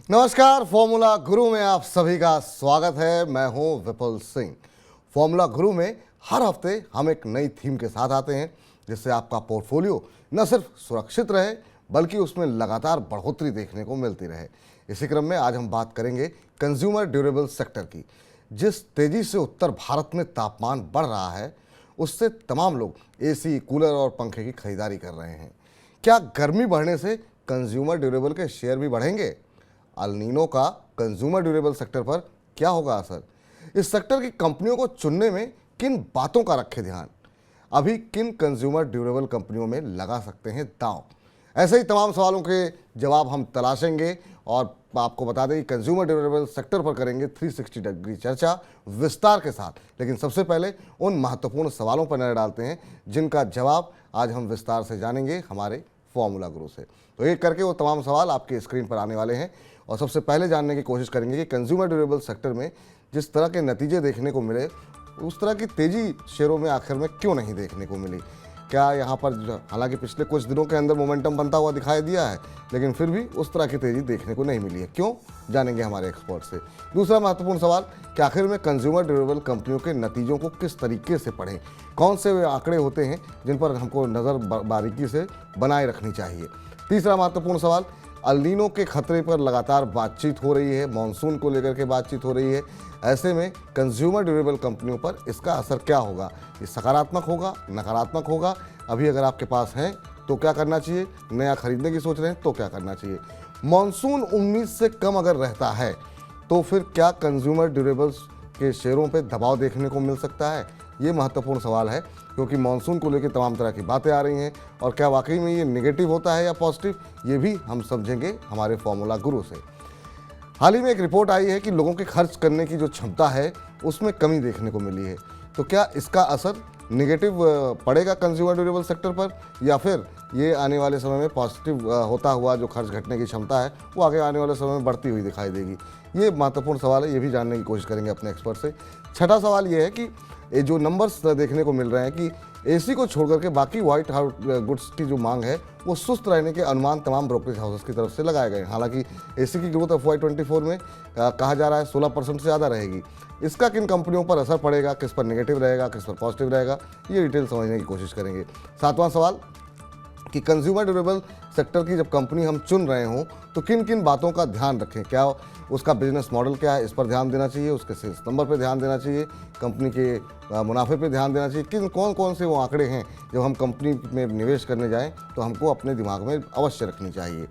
नमस्कार, फॉर्मूला गुरु में आप सभी का स्वागत है। मैं हूं विपुल सिंह। फॉर्मूला गुरु में हर हफ्ते हम एक नई थीम के साथ आते हैं जिससे आपका पोर्टफोलियो न सिर्फ सुरक्षित रहे बल्कि उसमें लगातार बढ़ोतरी देखने को मिलती रहे। इसी क्रम में आज हम बात करेंगे कंज्यूमर ड्यूरेबल सेक्टर की। जिस तेजी से उत्तर भारत में तापमान बढ़ रहा है उससे तमाम लोग एसी, कूलर और पंखे की खरीदारी कर रहे हैं। क्या गर्मी बढ़ने से कंज्यूमर ड्यूरेबल के शेयर भी बढ़ेंगे? अल नीनो का कंज्यूमर ड्यूरेबल सेक्टर पर क्या होगा असर? इस सेक्टर की कंपनियों को चुनने में किन बातों का रखें ध्यान? अभी किन कंज्यूमर ड्यूरेबल कंपनियों में लगा सकते हैं दांव? ऐसे ही तमाम सवालों के जवाब हम तलाशेंगे और आपको बता दें कि कंज्यूमर ड्यूरेबल सेक्टर पर करेंगे 360 डिग्री चर्चा विस्तार के साथ। लेकिन सबसे पहले उन महत्वपूर्ण सवालों पर नजर डालते हैं जिनका जवाब आज हम विस्तार से जानेंगे हमारे फॉर्मूला गुरु से। तो एक करके वो तमाम सवाल आपके स्क्रीन पर आने वाले हैं और सबसे पहले जानने की कोशिश करेंगे कि कंज्यूमर ड्यूरेबल सेक्टर में जिस तरह के नतीजे देखने को मिले उस तरह की तेज़ी शेयरों में आखिर में क्यों नहीं देखने को मिली। क्या यहाँ पर हालांकि पिछले कुछ दिनों के अंदर मोमेंटम बनता हुआ दिखाई दिया है लेकिन फिर भी उस तरह की तेज़ी देखने को नहीं मिली है, क्यों? जानेंगे हमारे एक्सपर्ट से। दूसरा महत्वपूर्ण सवाल कि आखिर में कंज्यूमर ड्यूरेबल कंपनियों के नतीजों को किस तरीके से पढ़ें, कौन से वे आंकड़े होते हैं जिन पर हमको नज़र बारीकी से बनाए रखनी चाहिए। तीसरा महत्वपूर्ण सवाल, अल नीनो के खतरे पर लगातार बातचीत हो रही है, मॉनसून को लेकर के बातचीत हो रही है। ऐसे में कंज्यूमर ड्यूरेबल कंपनियों पर इसका असर क्या होगा? ये सकारात्मक होगा, नकारात्मक होगा? अभी अगर आपके पास हैं तो क्या करना चाहिए? नया खरीदने की सोच रहे हैं तो क्या करना चाहिए? मॉनसून उम्मीद से कम अगर रहता है तो फिर क्या कंज्यूमर ड्यूरेबल्स के शेयरों पर दबाव देखने को मिल सकता है? ये महत्वपूर्ण सवाल है क्योंकि मॉनसून को लेकर तमाम तरह की बातें आ रही हैं और क्या वाकई में ये नेगेटिव होता है या पॉजिटिव, ये भी हम समझेंगे हमारे फॉर्मूला गुरु से। हाल ही में एक रिपोर्ट आई है कि लोगों के खर्च करने की जो क्षमता है उसमें कमी देखने को मिली है। तो क्या इसका असर नेगेटिव पड़ेगा कंज्यूमर ड्यूरेबल सेक्टर पर या फिर ये आने वाले समय में पॉजिटिव होता हुआ जो खर्च घटने की क्षमता है वो आगे आने वाले समय में बढ़ती हुई दिखाई देगी? ये महत्वपूर्ण सवाल है, ये भी जानने की कोशिश करेंगे अपने एक्सपर्ट से। छठा सवाल ये है कि ये जो नंबर्स देखने को मिल रहे हैं कि एसी को छोड़कर के बाकी व्हाइट हाउस गुड्स की जो मांग है वो सुस्त रहने के अनुमान तमाम ब्रोकरेज हाउसेस की तरफ से लगाए गए हैं। हालांकि एसी की ग्रोथ FY24 में कहा जा रहा है 16% से ज़्यादा रहेगी। इसका किन कंपनियों पर असर पड़ेगा, किस पर नेगेटिव रहेगा, किस पर पॉजिटिव रहेगा, ये डिटेल समझने की कोशिश करेंगे। सातवां सवाल कि कंज्यूमर ड्यूरेबल सेक्टर की जब कंपनी हम चुन रहे हों तो किन किन बातों का ध्यान रखें? क्या उसका बिजनेस मॉडल क्या है, इस पर ध्यान देना चाहिए, उसके सेल्स नंबर पर ध्यान देना चाहिए, कंपनी के मुनाफे पे ध्यान देना चाहिए, किन कौन कौन से वो आंकड़े हैं जब हम कंपनी में निवेश करने जाएं तो हमको अपने दिमाग में अवश्य रखनी चाहिए।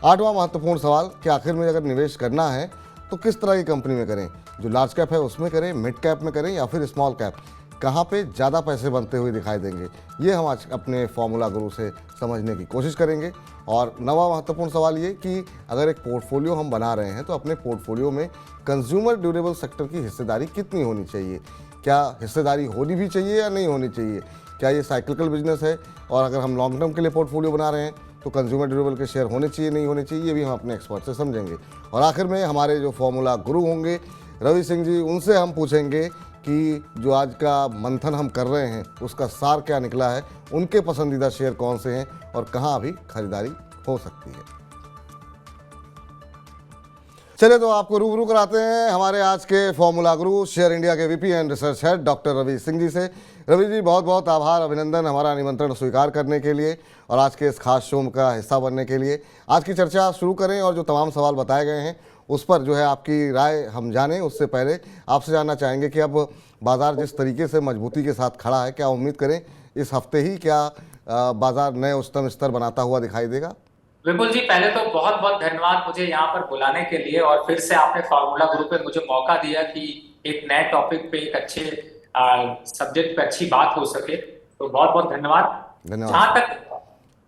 आठवां महत्वपूर्ण सवाल कि आखिर में अगर निवेश करना है तो किस तरह की कंपनी में करें, जो लार्ज कैप है उसमें करें, मिड कैप में करें या फिर स्मॉल कैप, कहाँ पे ज़्यादा पैसे बनते हुए दिखाई देंगे, ये हम आज अपने फॉर्मूला गुरु से समझने की कोशिश करेंगे। और नवा महत्वपूर्ण सवाल ये कि अगर एक पोर्टफोलियो हम बना रहे हैं तो अपने पोर्टफोलियो में कंज्यूमर ड्यूरेबल सेक्टर की हिस्सेदारी कितनी होनी चाहिए? क्या हिस्सेदारी होनी भी चाहिए या नहीं होनी चाहिए? क्या ये साइक्लिकल बिजनेस है और अगर हम लॉन्ग टर्म के लिए पोर्टफोलियो बना रहे हैं तो कंज्यूमर ड्यूरेबल के शेयर होने चाहिए, नहीं होने चाहिए, ये भी हम अपने एक्सपर्ट से समझेंगे। और आखिर में हमारे जो फॉर्मूला गुरु होंगे रवि सिंह जी, उनसे हम पूछेंगे कि जो आज का मंथन हम कर रहे हैं उसका सार क्या निकला है, उनके पसंदीदा शेयर कौन से हैं और कहां अभी खरीदारी हो सकती है। चलिए तो आपको रूबरू कराते हैं हमारे आज के फॉर्मूला गुरु शेयर इंडिया के VP and research head doctor Ravi Singh ji से। रवि जी, बहुत बहुत आभार, अभिनंदन हमारा निमंत्रण स्वीकार करने के लिए और आज के इस खास शो का हिस्सा बनने के लिए। आज की चर्चा शुरू करें और जो तमाम सवाल बताए गए हैं उस पर जो है आपकी राय हम जानें। उससे पहले आपसे जानना चाहेंगे कि अब बाजार जिस तरीके से मजबूती के साथ खड़ा है, क्या उम्मीद करें इस हफ्ते ही क्या बाजार नए उच्चतम स्तर बनाता हुआ दिखाई देगा? विपुल जी, पहले तो बहुत बहुत धन्यवाद मुझे यहाँ पर बुलाने के लिए और फिर से आपने फॉर्मूला ग्रुप पे मुझे मौका दिया कि एक नए टॉपिक पे एक अच्छे सब्जेक्ट पे अच्छी बात हो सके, तो बहुत बहुत धन्यवाद।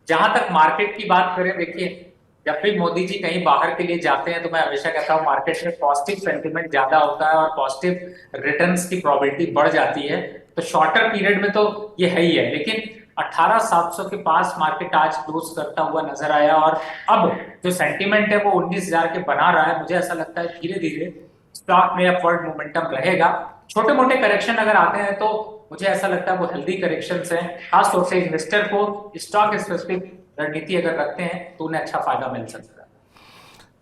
जहां तक मार्केट की बात करें, देखिए जब भी मोदी जी कहीं बाहर के लिए जाते हैं तो मैं हमेशा कहता हूँ मार्केट में पॉजिटिव सेंटिमेंट ज्यादा होता है और पॉजिटिव रिटर्न्स की प्रोबेबिलिटी बढ़ जाती है। तो शॉर्टर पीरियड में तो ये है ही है, लेकिन 18,700 के पास मार्केट आज क्लोज करता हुआ नजर आया और अब जो सेंटीमेंट है वो 19,000 के बना रहा है। मुझे ऐसा लगता है धीरे धीरे स्टॉक में अपवर्ड मोमेंटम रहेगा। छोटे मोटे करेक्शन अगर आते हैं तो मुझे ऐसा लगता है वो हेल्दी करेक्शंस हैं। खासतौर से इन्वेस्टर को स्टॉक स्पेसिफिक रणनीति अगर रखते हैं तो उन्हें अच्छा फायदा मिल सकता है।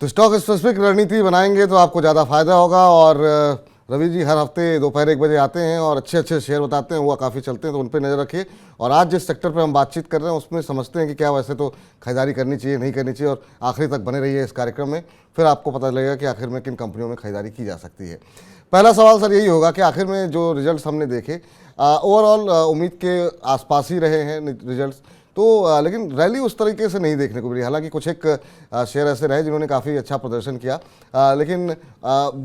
तो स्टॉक स्पेसिफिक रणनीति बनाएंगे तो आपको ज़्यादा फायदा होगा। और रवि जी हर हफ्ते दोपहर 1 बजे आते हैं और अच्छे अच्छे शेयर बताते हैं, वो काफ़ी चलते हैं, तो उन पर नज़र रखिए। और आज जिस सेक्टर पर हम बातचीत कर रहे हैं उसमें समझते हैं कि क्या वैसे तो खरीदारी करनी चाहिए, नहीं करनी चाहिए, और आखिरी तक बने रहिए इस कार्यक्रम में, फिर आपको पता लगेगा कि आखिर में किन कंपनियों में खरीदारी की जा सकती है। पहला सवाल सर यही होगा कि आखिर में जो रिजल्ट्स हमने देखे ओवरऑल उम्मीद के आसपास ही रहे हैं रिजल्ट्स, तो लेकिन रैली उस तरीके से नहीं देखने को मिली। हालांकि कुछ एक शेयर ऐसे रहे जिन्होंने काफ़ी अच्छा प्रदर्शन किया, लेकिन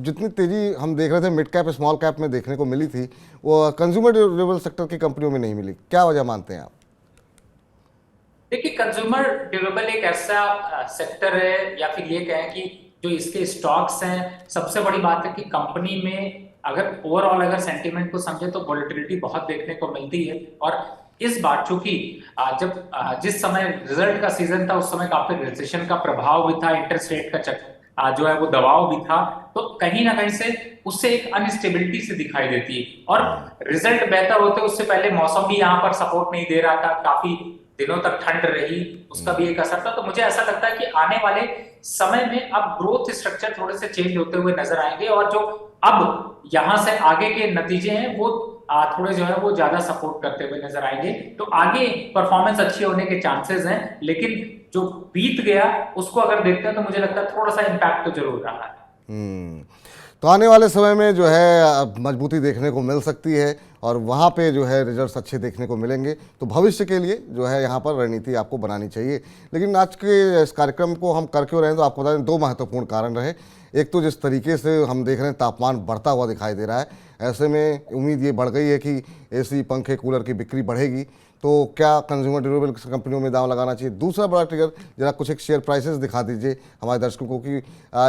जितनी तेज़ी हम देख रहे थे मिड कैप स्मॉल कैप में देखने को मिली थी, वो कंज्यूमर ड्यूरेबल सेक्टर की कंपनियों में नहीं मिली। क्या वजह मानते हैं आप? देखिए, कंज्यूमर ड्यूरेबल एक ऐसा सेक्टर है, या फिर ये कहें कि जो इसके स्टॉक्स हैं, सबसे बड़ी बात है कि कंपनी में अगर ओवरऑल अगर सेंटीमेंट को समझे तो वोलेटिलिटी बहुत देखने को मिलती है। और इस बार चूंकि जब जिस समय रिजल्ट का सीजन था उस समय काफी रिसेशन का प्रभाव भी था, इंटरेस्ट रेट का जो है वो दबाव भी था, तो कहीं ना कहीं से उससे एक अनस्टेबिलिटी से दिखाई देती है। और रिजल्ट बेहतर होते उससे पहले मौसम भी यहाँ पर सपोर्ट नहीं दे रहा था, काफी दिनों तक ठंड रही, उसका भी एक असर था। तो मुझे ऐसा लगता है कि आने वाले समय में अब ग्रोथ स्ट्रक्चर थोड़े से चेंज होते हुए नजर आएंगे, और जो अब यहां से आगे के नतीजे हैं वो थोड़े जो है वो ज्यादा सपोर्ट करते हुए नजर आएंगे। तो आगे परफॉर्मेंस अच्छी होने के चांसेस हैं, लेकिन जो बीत गया उसको अगर देखते हैं तो मुझे लगता है थोड़ा सा इम्पैक्ट तो जरूर रहा है। तो आने वाले समय में जो है मजबूती देखने को मिल सकती है और वहाँ पे जो है रिजल्ट्स अच्छे देखने को मिलेंगे। तो भविष्य के लिए जो है यहाँ पर रणनीति आपको बनानी चाहिए। लेकिन आज के इस कार्यक्रम को हम कर क्यों रहे हैं, तो आपको बता दें 2 महत्वपूर्ण कारण रहे। एक तो जिस तरीके से हम देख रहे हैं तापमान बढ़ता हुआ दिखाई दे रहा है, ऐसे में उम्मीद ये बढ़ गई है कि एसी पंखे कूलर की बिक्री बढ़ेगी, तो क्या कंज्यूमर ड्यूरेबल कंपनियों में दांव लगाना चाहिए। दूसरा बड़ा ट्रिगर, जरा कुछ एक शेयर प्राइसेस दिखा दीजिए हमारे दर्शकों को कि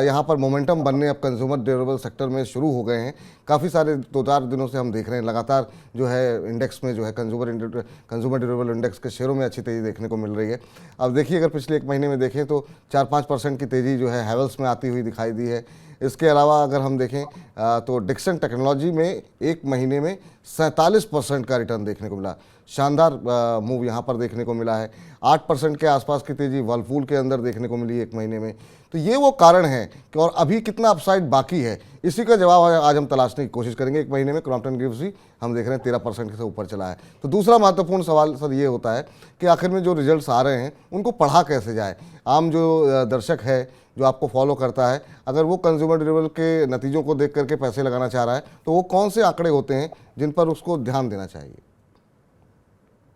यहाँ पर मोमेंटम बनने अब कंज्यूमर ड्यूरेबल सेक्टर में शुरू हो गए हैं। काफ़ी सारे 2-4 दिनों से हम देख रहे हैं लगातार जो है इंडेक्स में जो है कंज्यूमर ड्यूरेबल इंडेक्स के शेयरों में अच्छी तेज़ी देखने को मिल रही है। अब देखिए अगर पिछले 1 महीने में देखें तो 4-5% की तेज़ी जो है हैवेल्स में आती हुई दिखाई दी है। इसके अलावा अगर हम देखें तो डिक्सन टेक्नोलॉजी में 1 महीने में 47% का रिटर्न देखने को मिला। शानदार मूव यहाँ पर देखने को मिला है। 8% के आसपास की तेज़ी वर्लपूल के अंदर देखने को मिली 1 महीने में। तो ये वो कारण है कि और अभी कितना अपसाइड बाकी है, इसी का जवाब आज हम तलाशने की कोशिश करेंगे। 1 महीने में क्रॉम्पटन ग्रीव्स भी हम देख रहे हैं 13% से ऊपर चला है। तो दूसरा महत्वपूर्ण सवाल सर ये होता है कि आखिर में जो रिजल्ट्स आ रहे हैं उनको पढ़ा कैसे जाए। आम जो दर्शक है जो आपको फॉलो करता है, अगर वो कंज्यूमर ड्यूरेबल के नतीजों को देख करके पैसे लगाना चाह रहा है तो वो कौन से आंकड़े होते हैं जिन पर उसको ध्यान देना चाहिए?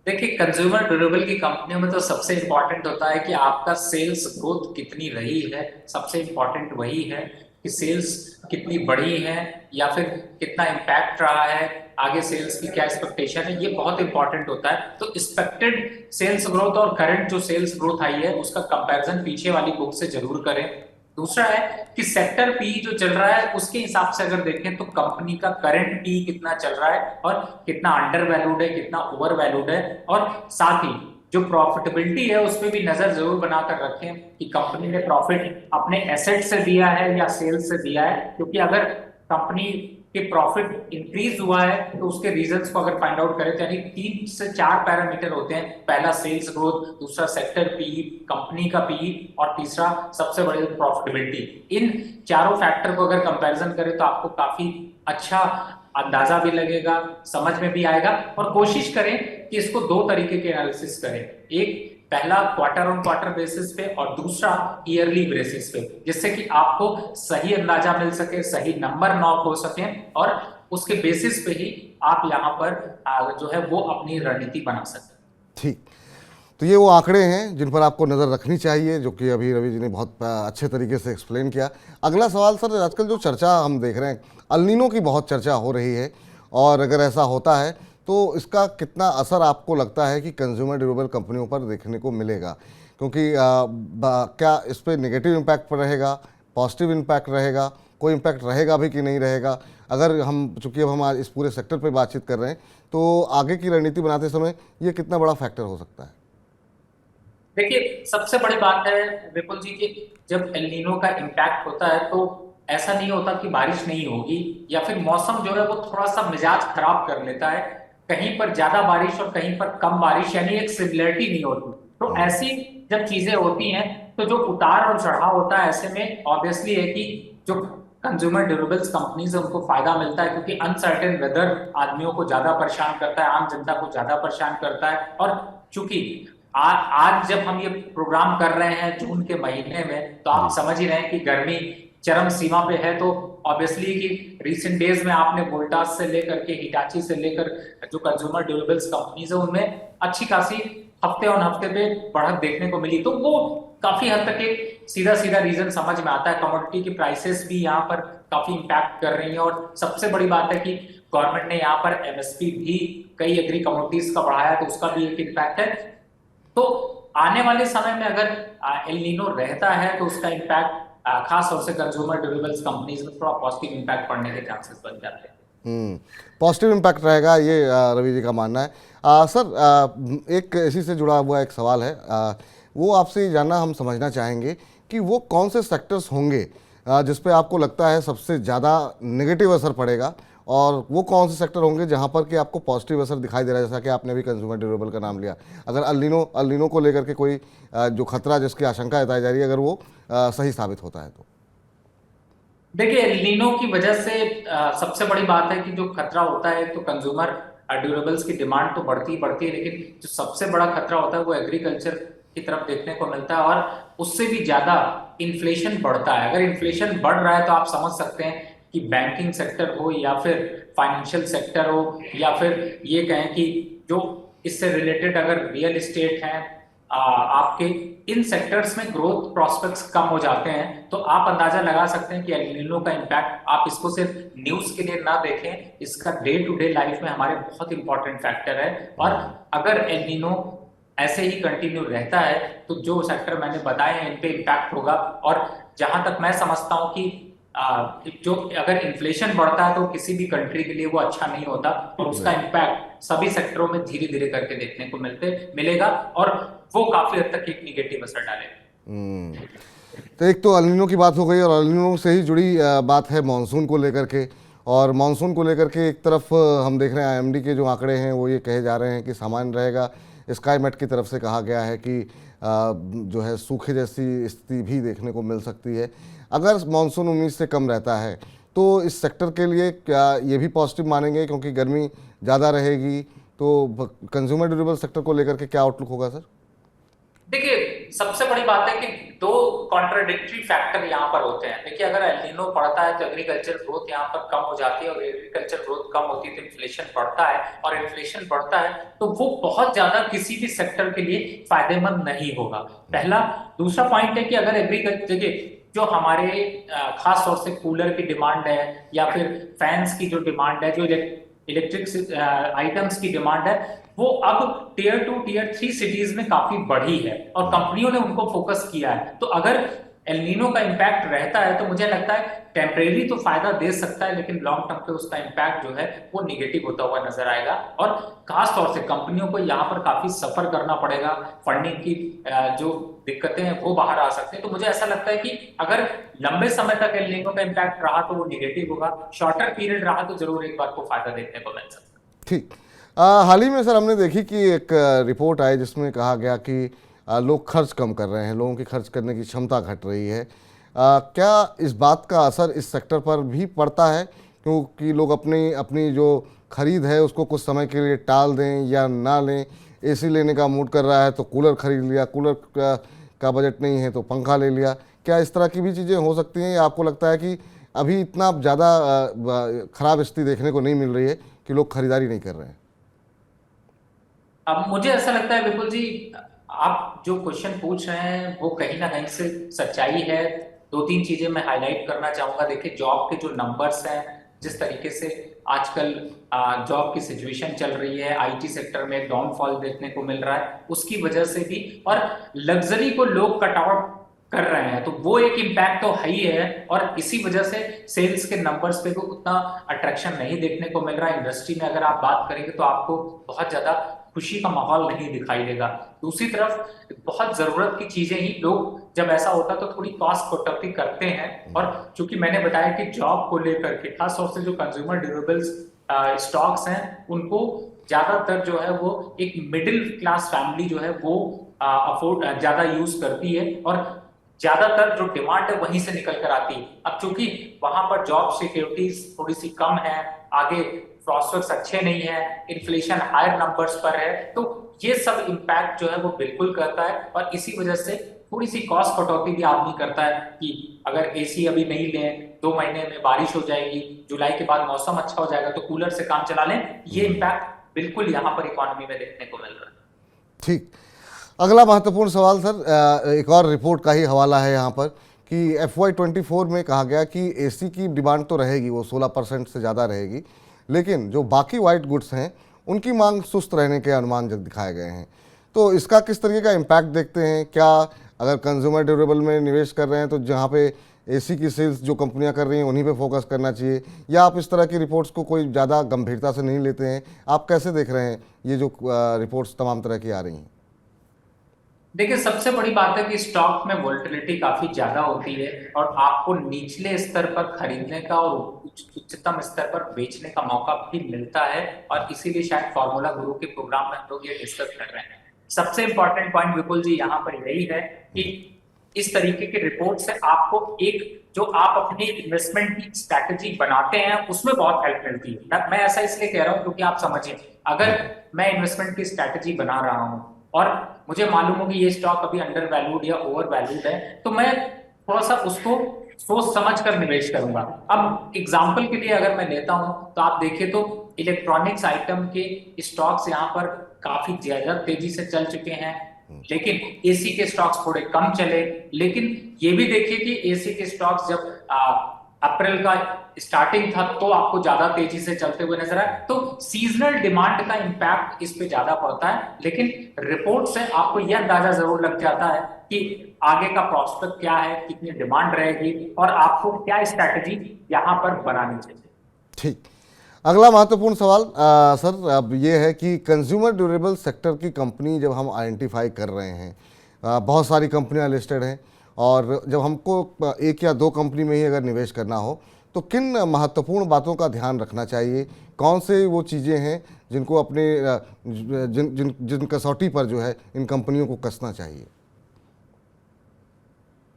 देखिए, कंज्यूमर ड्यूरेबल की कंपनियों में तो सबसे इंपॉर्टेंट होता है कि आपका सेल्स ग्रोथ कितनी रही है। सबसे इंपॉर्टेंट वही है कि सेल्स कितनी बढ़ी है या फिर कितना इम्पैक्ट रहा है, आगे सेल्स की क्या एक्सपेक्टेशन है, ये बहुत इंपॉर्टेंट होता है। तो एक्सपेक्टेड सेल्स ग्रोथ और करंट जो सेल्स ग्रोथ आई है उसका कंपैरिजन पीछे वाली बुक से जरूर करें। दूसरा है कि सेक्टर पी जो चल रहा है उसके हिसाब से अगर देखें तो कंपनी का करंट पी कितना चल रहा है और कितना अंडर वैल्यूड है, कितना ओवर वैल्यूड है, और साथ ही जो प्रॉफिटेबिलिटी है उस पर भी नजर जरूर बनाकर रखें कि कंपनी ने प्रॉफिट अपने एसेट से दिया है या सेल्स से दिया है। क्योंकि अगर कंपनी के प्रॉफिट इंक्रीज हुआ है तो उसके रीजंस को अगर फाइंड आउट करें तो यानी 3 से 4 पैरामीटर होते हैं। पहला सेल्स ग्रोथ, दूसरा सेक्टर पी, कंपनी का पी, और तीसरा सबसे बड़ी प्रॉफिटेबिलिटी। इन चारों फैक्टर को अगर कंपैरिजन करें तो आपको काफी अच्छा अंदाजा भी लगेगा, समझ में भी आएगा। और कोशिश करें कि इसको 2 तरीके के एनालिसिस करें, एक पहला क्वार्टर ऑन क्वार्टर बेसिस पे और दूसरा ईयरली बेसिस पे, जिससे कि आपको सही अंदाजा मिल सके, सही नंबर नॉक हो सके, और उसके बेसिस पे ही आप यहाँ पर जो है वो अपनी रणनीति बना सकते। ठीक, तो ये वो आंकड़े हैं जिन पर आपको नज़र रखनी चाहिए, जो कि अभी रवि जी ने बहुत अच्छे तरीके से एक्सप्लेन किया। अगला सवाल सर, आजकल जो चर्चा हम देख रहे हैं, अल नीनो की बहुत चर्चा हो रही है, और अगर ऐसा होता है तो इसका कितना असर आपको लगता है कि कंज्यूमर ड्यूरेबल कंपनियों पर देखने को मिलेगा? क्योंकि क्या इस पर नेगेटिव इम्पैक्ट रहेगा, पॉजिटिव इम्पैक्ट रहेगा, कोई इम्पैक्ट रहेगा भी कि नहीं रहेगा? अगर हम चूँकि अब हम आज इस पूरे सेक्टर पर बातचीत कर रहे हैं तो आगे की रणनीति बनाते समय ये कितना बड़ा फैक्टर हो सकता है? देखिए, सबसे बड़ी बात है विपुल जी कि जब एल नीनो का इम्पैक्ट होता है तो ऐसा नहीं होता कि बारिश नहीं होगी या फिर मौसम जो है वो थोड़ा सा मिजाज खराब कर लेता है। कहीं पर ज्यादा बारिश और कहीं पर कम बारिश, यानी एक सिमिलरिटी नहीं होती। तो ऐसी जब चीजें होती हैं तो जो उतार और चढ़ाव होता है, ऐसे में ऑब्वियसली है कि जो कंज्यूमर ड्यूरेबल्स कंपनीज है उनको फायदा मिलता है, क्योंकि अनसर्टेन वेदर आदमियों को ज्यादा परेशान करता है, आम जनता को ज्यादा परेशान करता है। और चूंकि आज जब हम ये प्रोग्राम कर रहे हैं जून के महीने में, तो आप समझ ही रहे हैं कि गर्मी चरम सीमा पे है। तो ऑब्वियसली कि रिसेंट डेज में आपने वोल्टास से लेकर के हिटाची से लेकर जो कंज्यूमर ड्यूरेबल्स कंपनीज है उनमें अच्छी खासी हफ्ते ऑन हफ्ते पे बढ़त देखने को मिली। तो वो काफी हद तक एक सीधा सीधा रीजन समझ में आता है। कमोडिटी की प्राइसेस भी यहाँ पर काफी इंपैक्ट कर रही है, और सबसे बड़ी बात है कि गवर्नमेंट ने यहाँ पर एमएसपी भी कई एग्री कमोडिटीज का बढ़ाया, तो उसका भी एक इम्पैक्ट है। तो आने वाले समय में अगर एल नीनो रहता है तो उसका इम्पैक्ट खास तौर से कंज्यूमर ड्यूरेबल्स कंपनीज में थोड़ा पॉजिटिव इम्पैक्ट पड़ने के चांसेस बन जाते हैं। पॉजिटिव इम्पैक्ट रहेगा, ये रवि जी का मानना है। सर, एक इसी से जुड़ा हुआ एक सवाल है, वो आपसे जानना हम समझना चाहेंगे कि वो कौन से सेक्टर्स होंगे जिस पे आपको लगता है सबसे ज़्यादा नेगेटिव असर पड़ेगा, और वो कौन से सेक्टर होंगे जहां पर कि आपको पॉजिटिव असर दिखाई दे रहा है, जैसा कि आपने भी कंज्यूमर ड्यूरेबल का नाम लिया। अगर अल नीनो को लेकर के कोई जो खतरा जिसकी आशंका जताई जा रही है, अगर वो सही साबित होता है तो। देखिए, एल नीनो की वजह से सबसे बड़ी बात है कि जो खतरा होता है, तो कंज्यूमर ड्यूरेबल्स की डिमांड तो बढ़ती ही बढ़ती है, लेकिन जो सबसे बड़ा खतरा होता है वो एग्रीकल्चर की तरफ देखने को मिलता है, और उससे भी ज्यादा इन्फ्लेशन बढ़ता है। अगर इन्फ्लेशन बढ़ रहा है तो आप समझ सकते हैं कि बैंकिंग सेक्टर हो या फिर फाइनेंशियल सेक्टर हो, या फिर ये कहें कि जो इससे रिलेटेड अगर रियल एस्टेट है, आपके इन सेक्टर्स में ग्रोथ प्रोस्पेक्ट्स कम हो जाते हैं। तो आप अंदाजा लगा सकते हैं कि एल नीनो का इम्पैक्ट, आप इसको सिर्फ न्यूज के लिए ना देखें, इसका डे टू डे लाइफ में हमारे बहुत इंपॉर्टेंट फैक्टर है। और अगर एल नीनो ऐसे ही कंटिन्यू रहता है तो जो सेक्टर मैंने बताए हैं इन पे इम्पैक्ट होगा। और जहां तक मैं समझता हूं कि जो अगर इन्फ्लेशन बढ़ता है तो किसी भी कंट्री के लिए वो अच्छा नहीं होता, और उसका इम्पैक्ट सभी सेक्टरों में धीरे धीरे करके देखने को मिलेगा, और वो काफी हद तक एक निगेटिव असर डालेगा। तो एक तो अल नीनो की बात हो गई, और अल नीनो से ही जुड़ी बात है मानसून को लेकर के। और मानसून को लेकर के एक तरफ हम देख रहे हैं आईएमडी के जो आंकड़े हैं वो ये कहे जा रहे हैं कि सामान्य रहेगा। स्काईमेट की तरफ से कहा गया है कि जो है सूखे जैसी स्थिति भी देखने को मिल सकती है। अगर मानसून उम्मीद से कम रहता है तो इस सेक्टर के लिए क्या ये भी पॉजिटिव मानेंगे, क्योंकि गर्मी ज़्यादा रहेगी, तो कंज्यूमर ड्यूरेबल सेक्टर को लेकर के क्या आउटलुक होगा सर? देखिए, सबसे बड़ी बात है कि दो कॉन्ट्राडिक्टरी फैक्टर यहाँ पर होते हैं। देखिए, अगर एल नीनो पड़ता है तो एग्रीकल्चर ग्रोथ यहाँ पर कम हो जाती है, और एग्रीकल्चर ग्रोथ कम होती है तो इन्फ्लेशन बढ़ता है, और इन्फ्लेशन बढ़ता है तो वो बहुत ज्यादा किसी भी सेक्टर के लिए फायदेमंद नहीं होगा, पहला। दूसरा पॉइंट है कि अगर एग्रीकल्चर, देखिए जो हमारे खास तौर से कूलर की डिमांड है या फिर फैंस की जो डिमांड है, जो इलेक्ट्रिक आइटम्स की डिमांड है, वो अब टीयर 2 टीयर 3 सिटीज में काफी बढ़ी है, और कंपनियों ने उनको फोकस किया है। तो अगर एल नीनो का इम्पैक्ट रहता है तो मुझे लगता है टेम्परेरी तो फायदा दे सकता है, लेकिन लॉन्ग टर्म पे उसका इम्पैक्ट जो है वो निगेटिव होता हुआ नजर आएगा, और खास तौर से कंपनियों को यहाँ पर काफी सफर करना पड़ेगा। फंडिंग की जो दिक्कतें हैं वो बाहर आ सकते हैं। तो मुझे ऐसा लगता है कि अगर लंबे समय तक एल नीनो का इम्पैक्ट रहा तो वो निगेटिव होगा, शॉर्टर पीरियड रहा तो जरूर एक बार को फायदा देखने को मिल सकता है। ठीक। हाल ही में सर हमने देखी कि एक रिपोर्ट आई जिसमें कहा गया कि लोग खर्च कम कर रहे हैं, लोगों की खर्च करने की क्षमता घट रही है। क्या इस बात का असर इस सेक्टर पर भी पड़ता है, क्योंकि लोग अपनी अपनी जो खरीद है उसको कुछ समय के लिए टाल दें या ना लें? एसी लेने का मूड कर रहा है तो कूलर खरीद लिया, कूलर का बजट नहीं है तो पंखा ले लिया। क्या इस तरह की भी चीज़ें हो सकती हैं, या आपको लगता है कि अभी इतना ज़्यादा खराब स्थिति देखने को नहीं मिल रही है कि लोग खरीदारी नहीं कर रहे हैं? अब मुझे ऐसा लगता है विपुल जी, आप जो क्वेश्चन पूछ रहे हैं वो कहीं ना कहीं से सच्चाई है। दो तीन चीजें मैं हाईलाइट करना चाहूंगा। देखिए, जॉब के जो नंबर्स हैं, जिस तरीके से आजकल जॉब की सिचुएशन चल रही है, आईटी सेक्टर में डाउनफॉल देखने को मिल रहा है, उसकी वजह से भी, और लग्जरी को लोग कट आउट कर रहे हैं, तो वो एक इम्पैक्ट तो है ही है। और इसी वजह से सेल्स के नंबर्स पे भी उतना अट्रैक्शन नहीं देखने को मिल रहा है। इंडस्ट्री में अगर आप बात करेंगे तो आपको बहुत ज्यादा खुशी का माहौल नहीं दिखाई देगा। दूसरी तरफ बहुत जरूरत की चीजें ही लोग, जब ऐसा होता है तो थोड़ी कॉस्ट कटौती करते हैं। और चूंकि मैंने बताया कि जॉब को लेकर के खास तौर से जो कंज्यूमर ड्यूरेबल्स स्टॉक्स हैं, उनको ज्यादातर जो है वो एक मिडिल क्लास फैमिली जो है वो अफोर्ड ज़्यादा यूज करती है और ज़्यादातर जो डिमांड है वहीं से निकल कर आती है। अब चूंकि वहां पर जॉब सिक्योरिटीज थोड़ी सी कम है, आगे प्रॉस्पेक्ट्स अच्छे नहीं है, इन्फ्लेशन हायर नंबर्स पर है, तो ये सब इम्पैक्ट जो है वो बिल्कुल करता है। और इसी वजह से थोड़ी सी कॉस्ट कटौती भी आदमी करता है कि अगर एसी अभी नहीं लें, 2 महीने में बारिश हो जाएगी, जुलाई के बाद मौसम अच्छा हो जाएगा तो कूलर से काम चला लें। ये इम्पैक्ट बिल्कुल यहाँ पर इकोनॉमी में देखने को मिल रहा है। ठीक। अगला महत्वपूर्ण सवाल सर, एक और रिपोर्ट का ही हवाला है यहाँ पर कि FY24 में कहा गया कि एसी की डिमांड तो रहेगी, वो 16% से ज़्यादा रहेगी, लेकिन जो बाकी वाइट गुड्स हैं उनकी मांग सुस्त रहने के अनुमान दिखाए गए हैं। तो इसका किस तरीके का इम्पैक्ट देखते हैं? क्या अगर कंज्यूमर ड्यूरेबल में निवेश कर रहे हैं तो जहाँ पे एसी की सेल्स जो कंपनियां कर रही हैं उन्हीं पे फोकस करना चाहिए, या आप इस तरह की रिपोर्ट्स को कोई ज़्यादा गंभीरता से नहीं लेते हैं? आप कैसे देख रहे हैं ये जो रिपोर्ट्स तमाम तरह की आ रही हैं? देखिए, सबसे बड़ी बात है कि स्टॉक में वोलेटिलिटी काफी ज्यादा होती है और आपको निचले स्तर पर खरीदने का और उच्चतम स्तर पर बेचने का मौका भी मिलता है। और इसीलिए शायद फॉर्मूला गुरु के प्रोग्राम में हम लोग ये डिस्कस कर रहे हैं। सबसे इंपॉर्टेंट पॉइंट विपुल जी यहाँ पर यही है कि इस तरीके के रिपोर्ट से आपको एक जो आप अपनी इन्वेस्टमेंट की स्ट्रैटेजी बनाते हैं उसमें बहुत हेल्प मिलती है। मैं ऐसा इसलिए कह रहा हूँ क्योंकि आप समझिए, अगर मैं इन्वेस्टमेंट की स्ट्रैटेजी बना रहा हूँ और मुझे मालूम हो कि ये स्टॉक अभी अंडर वैल्यूड या ओवर वैल्यूड है, तो मैं थोड़ा सा उसको सोच समझ कर निवेश करूंगा। अब एग्जांपल के लिए अगर मैं लेता हूं तो आप देखिए तो इलेक्ट्रॉनिक्स आइटम के स्टॉक्स यहाँ पर काफी ज्यादा तेजी से चल चुके हैं, लेकिन एसी के स्टॉक्स थोड़े कम चले। लेकिन ये भी देखिए कि एसी के स्टॉक्स जब अप्रैल का स्टार्टिंग था तो आपको ज्यादा तेजी से चलते हुए नजर आए। तो सीजनल डिमांड का इंपैक्ट इस पे ज्यादा पड़ता है, लेकिन रिपोर्ट से आपको यह अंदाजा जरूर लग जाता है कि आगे का प्रॉस्पेक्ट क्या है, कितनी डिमांड रहेगी और आपको क्या स्ट्रैटेजी यहाँ पर बनानी चाहिए। ठीक। अगला महत्वपूर्ण सवाल सर अब ये है कि कंज्यूमर ड्यूरेबल सेक्टर की कंपनी जब हम आइडेंटिफाई कर रहे हैं, बहुत सारी कंपनियां लिस्टेड हैं, और जब हमको एक या दो कंपनी में ही अगर निवेश करना हो तो किन महत्वपूर्ण बातों का ध्यान रखना चाहिए? कौन से वो चीज़ें हैं जिनको अपने जिन जिन जिन कसौटी पर जो है इन कंपनियों को कसना चाहिए?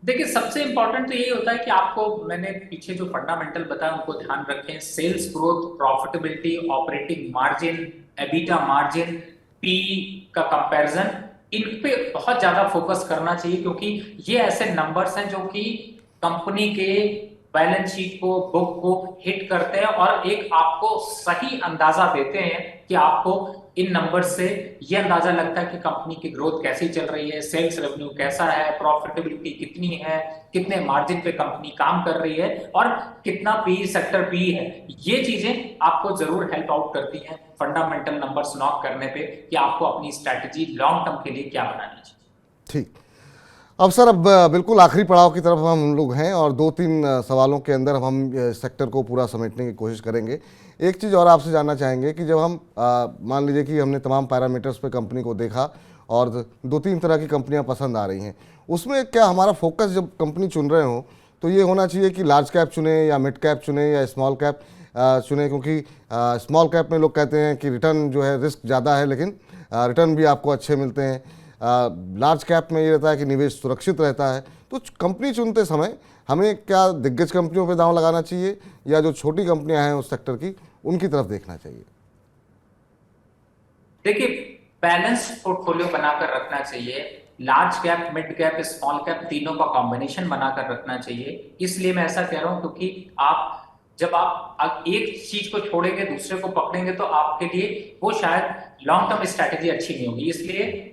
देखिए, सबसे इंपॉर्टेंट तो यही होता है कि आपको मैंने पीछे जो फंडामेंटल बताया उनको ध्यान रखें। Sales growth, profitability, operating margin, EBITDA margin, P का कंपैरिजन, इन पे बहुत ज्यादा फोकस करना चाहिए क्योंकि ये ऐसे नंबर्स हैं जो कि कंपनी के बैलेंस शीट को, बुक को हिट करते हैं और एक आपको सही अंदाजा देते हैं कि आपको इन नंबर्स से ये अंदाजा लगता है कि कंपनी की ग्रोथ कैसी चल रही है, सेल्स रेवेन्यू कैसा है, प्रॉफिटेबिलिटी कितनी है, कितने मार्जिन पे कंपनी काम कर रही है और कितना पी सेक्टर पी है। ये चीजें आपको जरूर हेल्प आउट करती हैं फंडामेंटल नंबर्स नॉक करने पे कि आपको अपनी स्ट्रैटेजी लॉन्ग टर्म के लिए क्या बनानी चाहिए। ठीक। अब सर, अब बिल्कुल आखिरी पड़ाव की तरफ हम लोग हैं और दो तीन सवालों के अंदर हम सेक्टर को पूरा समेटने की कोशिश करेंगे। एक चीज़ और आपसे जानना चाहेंगे कि जब हम मान लीजिए कि हमने तमाम पैरामीटर्स पे कंपनी को देखा और दो तीन तरह की कंपनियां पसंद आ रही हैं, उसमें क्या हमारा फोकस जब कंपनी चुन रहे हो तो ये होना चाहिए कि लार्ज कैप चुने या मिड कैप चुने या स्मॉल कैप चुने? क्योंकि स्मॉल कैप में लोग कहते हैं कि रिटर्न जो है रिस्क ज़्यादा है लेकिन रिटर्न भी आपको अच्छे मिलते हैं। लार्ज कैप में ये रहता है कि निवेश सुरक्षित रहता है। तो कंपनी चुनते समय हमें क्या दिग्गज कंपनियों पे दांव लगाना चाहिए या जो छोटी कंपनियां हैं उस सेक्टर की उनकी तरफ देखना चाहिए? देखिए, बैलेंस पोर्टफोलियो बनाकर रखना चाहिए। Large cap, mid cap, small cap तीनों का कॉम्बिनेशन बनाकर रखना चाहिए। इसलिए मैं ऐसा कह रहा हूं क्योंकि आप जब आप एक चीज को छोड़ेंगे दूसरे को पकड़ेंगे तो आपके लिए वो शायद लॉन्ग टर्म स्ट्रैटेजी अच्छी नहीं होगी। इसलिए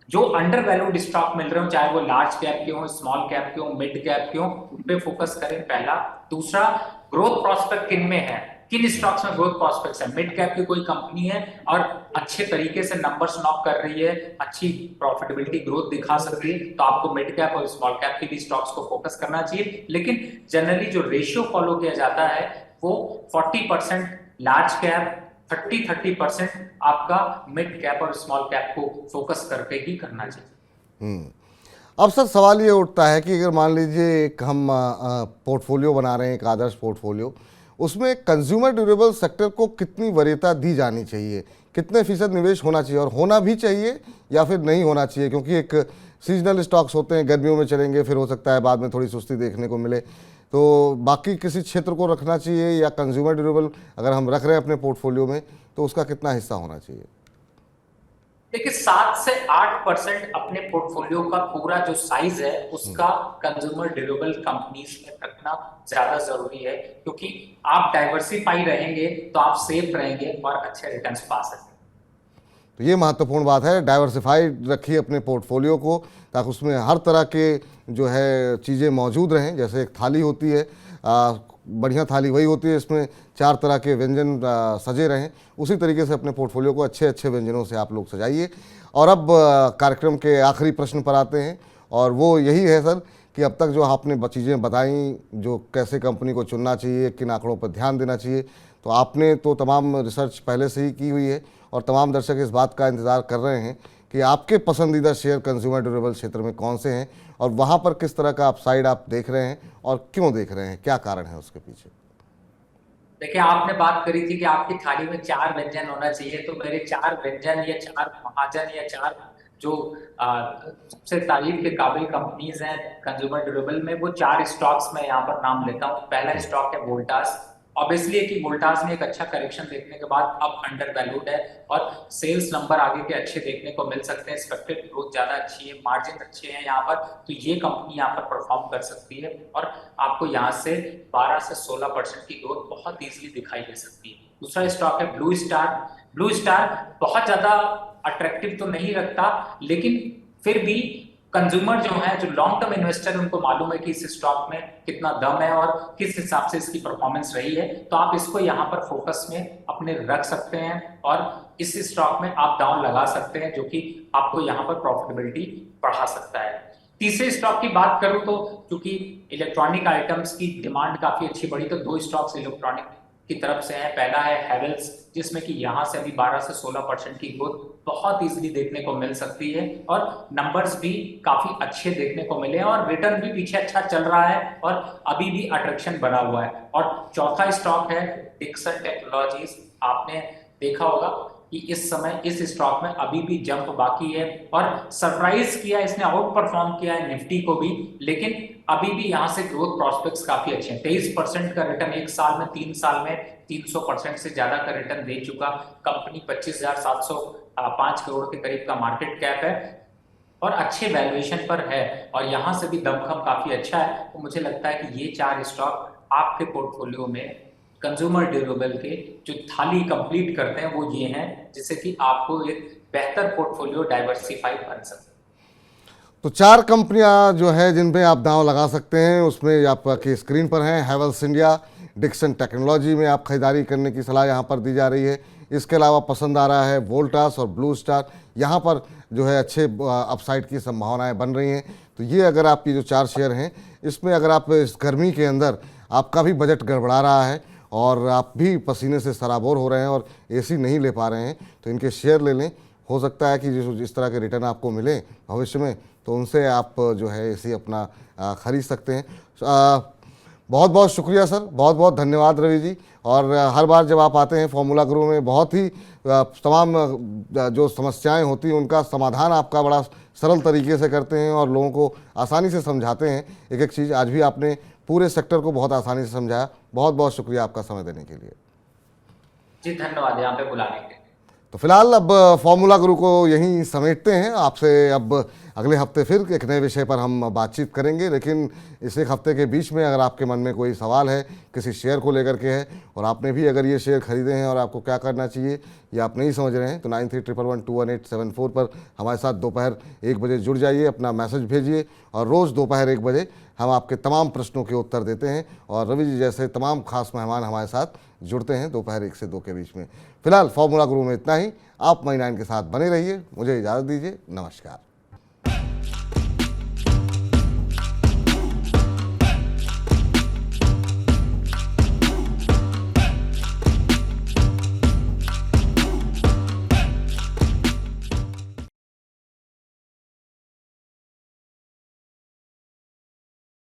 जो अंडर वैल्यूड स्टॉक मिल रहे हो, चाहे वो लार्ज कैप के हो, स्मॉल कैप के हो, मिड कैप के हो, उन पे फोकस करें, पहला। दूसरा, ग्रोथ प्रोस्पेक्ट किन में है, किन स्टॉक्स में ग्रोथ प्रोस्पेक्ट्स है। मिड कैप की कोई कंपनी है और अच्छे तरीके से नंबर्स नॉक कर रही है, अच्छी प्रॉफिटेबिलिटी ग्रोथ दिखा सकती है, तो आपको मिड कैप और स्मॉल कैप की भी स्टॉक्स को फोकस करना चाहिए। लेकिन जनरली जो रेशियो फॉलो किया जाता है वो 40% लार्ज कैप, 30% आपका मिड कैप और स्मॉल कैप को फोकस करके ही करना चाहिए। अब सर सवाल ये उठता है कि अगर मान लीजिए एक हम पोर्टफोलियो बना रहे हैं, एक आदर्श पोर्टफोलियो, उसमें कंज्यूमर ड्यूरेबल सेक्टर को कितनी वरीयता दी जानी चाहिए? कितने फीसद निवेश होना चाहिए, और होना भी चाहिए या फिर नहीं होना चाहिए? क्योंकि एक सीजनल स्टॉक्स होते हैं, गर्मियों में चलेंगे, फिर हो सकता है बाद में थोड़ी सुस्ती देखने को मिले। तो बाकी किसी क्षेत्र को रखना चाहिए, या कंज्यूमर ड्यूरेबल अगर हम रख रहे हैं अपने पोर्टफोलियो में तो उसका कितना हिस्सा होना चाहिए? देखिए 7 से 8% अपने पोर्टफोलियो का पूरा जो साइज है उसका कंज्यूमर ड्यूरेबल कंपनीज में रखना ज्यादा जरूरी है, क्योंकि आप डाइवर्सिफाई रहेंगे तो आप सेफ रहेंगे और अच्छे रिटर्न्स पा सकते हैं। तो ये महत्वपूर्ण बात है, डाइवर्सिफाइड रखिए अपने पोर्टफोलियो को, ताकि उसमें हर तरह के जो है चीज़ें मौजूद रहें। जैसे एक थाली होती है, बढ़िया थाली वही होती है इसमें 4 तरह के व्यंजन सजे रहें। उसी तरीके से अपने पोर्टफोलियो को अच्छे अच्छे व्यंजनों से आप लोग सजाइए। और अब कार्यक्रम के आखिरी प्रश्न पर आते हैं, और वो यही है सर कि अब तक जो आपने चीज़ें बताई, जो कैसे कंपनी को चुनना चाहिए, किन आंकड़ों पर ध्यान देना चाहिए, तो आपने तो तमाम रिसर्च पहले से ही की हुई है, और तमाम दर्शक इस बात का इंतज़ार कर रहे हैं कि आपके पसंदीदा शेयर कंज्यूमर ड्यूरेबल क्षेत्र में कौन से हैं, और वहाँ पर किस तरह का अपसाइड आप देख रहे हैं और क्यों देख रहे हैं, क्या कारण है उसके पीछे? देखिए आपने बात करी थी कि आपकी थाली में 4 व्यंजन होना चाहिए, तो मेरे 4 व्यंजन या 4 महाजन या 4 जो सबसे तारीफ के काबिल कंपनीज हैं कंज्यूमर ड्यूरेबल में, वो 4 स्टॉक्स मैं यहाँ पर नाम लेता हूँ। पहला स्टॉक है वोल्टास। ऑब्वियसली कि वोल्टास ने एक अच्छा करेक्शन देखने के बाद अब अंडर वैल्यूड है, और सेल्स नंबर आगे के अच्छे देखने को मिल सकते हैं, एक्सपेक्टेड ग्रोथ ज्यादा अच्छी है, मार्जिन अच्छे हैं यहाँ पर, तो ये कंपनी यहाँ पर परफॉर्म कर सकती है और आपको यहाँ से 12 से 16% की ग्रोथ बहुत इजीली दिखाई दे सकती है। दूसरा स्टॉक है ब्लू स्टार। ब्लू स्टार बहुत ज्यादा अट्रैक्टिव तो नहीं रखता, लेकिन फिर भी कंज्यूमर जो है, जो लॉन्ग टर्म इन्वेस्टर है, उनको मालूम है कि इस स्टॉक में कितना दम है और किस हिसाब से इसकी परफॉर्मेंस रही है, तो आप इसको यहाँ पर फोकस में अपने रख सकते हैं और इस स्टॉक में आप डाउन लगा सकते हैं, जो कि आपको यहाँ पर प्रॉफिटेबिलिटी बढ़ा सकता है। तीसरे स्टॉक की बात करूं तो क्योंकि इलेक्ट्रॉनिक आइटम्स की डिमांड काफी अच्छी बढ़ी, तो 2 स्टॉक्स इलेक्ट्रॉनिक की तरफ से है। पहला है हैवेल्स, जिसमें कि यहां से अभी 12 से 16% की ग्रोथ बहुत इजीली देखने को मिल सकती है और नंबर्स भी काफी अच्छे देखने को मिले और रिटर्न भी पीछे अच्छा चल रहा है और अभी भी अट्रैक्शन बना हुआ है। और चौथा स्टॉक है डिक्सन टेक्नोलॉजीज। आपने देखा होगा कि इस समय इस स्टॉक में अभी भी जंप बाकी है और सरप्राइज किया, इसने आउट परफॉर्म किया है निफ्टी को भी, लेकिन अभी भी यहां से ग्रोथ प्रोस्पेक्ट्स काफी अच्छे हैं। 23% का रिटर्न एक साल में, 3 साल में 300% से ज्यादा का रिटर्न दे चुका कंपनी। 25,705 करोड़ के करीब का मार्केट कैप है और अच्छे वैल्यूएशन पर है और यहां से भी दमखम काफी अच्छा है। तो मुझे लगता है कि ये 4 स्टॉक आपके पोर्टफोलियो में कंज्यूमर ड्यूरेबल के जो थाली कंप्लीट करते हैं वो ये हैं, जिससे कि आपको एक बेहतर पोर्टफोलियो डाइवर्सिफाई बन सके। तो 4 कंपनियां जो है जिन पे आप दांव लगा सकते हैं, उसमें आपकी स्क्रीन पर हैं। हैवेल्स इंडिया, डिक्सन टेक्नोलॉजी में आप खरीदारी करने की सलाह यहाँ पर दी जा रही है। इसके अलावा पसंद आ रहा है वोल्टास और ब्लू स्टार, यहाँ पर जो है अच्छे अपसाइड की संभावनाएं बन रही हैं। तो ये अगर आपकी जो 4 शेयर हैं, इसमें अगर आप इस गर्मी के अंदर आपका भी बजट गड़बड़ा रहा है और आप भी पसीने से सराबोर हो रहे हैं और एसी नहीं ले पा रहे हैं, तो इनके शेयर ले लें। हो सकता है कि जिस तरह के रिटर्न आपको मिले भविष्य में, तो उनसे आप जो है एसी अपना ख़रीद सकते हैं। बहुत बहुत शुक्रिया सर, बहुत बहुत धन्यवाद रवि जी। और हर बार जब आप आते हैं फॉर्मूला गुरु में, बहुत ही तमाम जो समस्याएं होती हैं उनका समाधान आपका बड़ा सरल तरीके से करते हैं और लोगों को आसानी से समझाते हैं एक एक चीज़। आज भी आपने पूरे सेक्टर को बहुत आसानी से समझाया। बहुत बहुत शुक्रिया आपका समय देने के लिए। जी धन्यवाद यहाँ पे बुलाने के लिए। तो फिलहाल अब फॉर्मूला गुरु को यहीं समेटते हैं। आपसे अब अगले हफ्ते फिर एक नए विषय पर हम बातचीत करेंगे, लेकिन इस एक हफ्ते के बीच में अगर आपके मन में कोई सवाल है किसी शेयर को लेकर के है और आपने भी अगर ये शेयर खरीदे हैं और आपको क्या करना चाहिए या आप नहीं समझ रहे हैं, तो 9311121874 पर हमारे साथ दोपहर 1 बजे जुड़ जाइए, अपना मैसेज भेजिए और रोज़ दोपहर 1 बजे हम आपके तमाम प्रश्नों के उत्तर देते हैं और रवि जी जैसे तमाम खास मेहमान हमारे साथ जुड़ते हैं दोपहर 1 से 2 के बीच में। फिलहाल फॉर्मूला गुरु में इतना ही। आप मई 9 के साथ बने रहिए। मुझे इजाज़त दीजिए। नमस्कार।